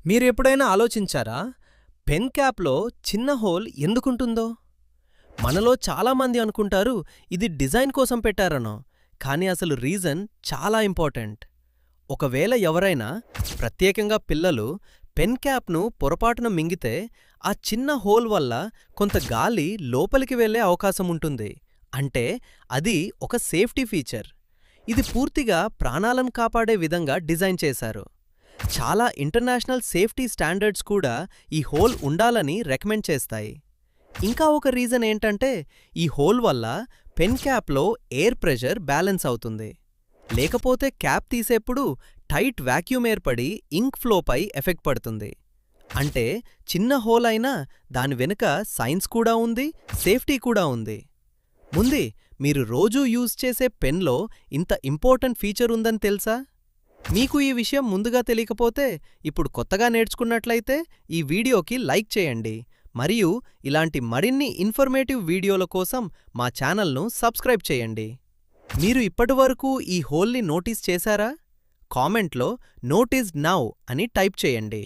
మీరు ఎప్పుడైనా ఆలోచించారా? పెన్ క్యాప్‌లో చిన్న హోల్ ఎందుకుంటుందో? మనలో చాలామంది అనుకుంటారు ఇది డిజైన్ కోసం పెట్టారనో, కానీ అసలు రీజన్ చాలా ఇంపార్టెంట్. ఒకవేళ ఎవరైనా, ప్రత్యేకంగా పిల్లలు, పెన్ క్యాప్‌ను పొరపాటున మింగితే ఆ చిన్న హోల్ వల్ల కొంత గాలి లోపలికి వెళ్ళే అవకాశముంటుంది. అంటే అది ఒక సేఫ్టీ ఫీచర్. ఇది పూర్తిగా ప్రాణాలను కాపాడే విధంగా డిజైన్ చేశారు. చాలా ఇంటర్నేషనల్ సేఫ్టీ స్టాండర్డ్స్ కూడా ఈ హోల్ ఉండాలని రికమెండ్ చేస్తాయి. ఇంకా ఒక రీజన్ ఏంటంటే ఈ హోల్ వల్ల పెన్ క్యాప్‌లో ఎయిర్ ప్రెషర్ బ్యాలెన్స్ అవుతుంది. లేకపోతే క్యాప్ తీసేప్పుడు టైట్ వాక్యూమ్ ఏర్పడి ఇంక్ ఫ్లోపై ఎఫెక్ట్ పడుతుంది. అంటే చిన్న హోల్ అయినా దాని వెనుక సైన్స్ కూడా ఉంది, సేఫ్టీ కూడా ఉంది. ముందే మీరు రోజూ యూజ్ చేసే పెన్‌లో ఇంత ఇంపార్టెంట్ ఫీచర్ ఉందని తెలుసా? మీకు ఈ విషయం ముందుగా తెలియకపోతే ఇప్పుడు కొత్తగా నేర్చుకున్నట్లయితే ఈ వీడియోకి లైక్ చేయండి మరియు ఇలాంటి మరిన్ని ఇన్ఫర్మేటివ్ వీడియోల కోసం మా ఛానల్ను సబ్స్క్రైబ్ చేయండి. మీరు ఇప్పటివరకు ఈ హోల్ని నోటీస్ చేశారా? కామెంట్లో నోటీస్డ్ నౌ అని టైప్ చేయండి.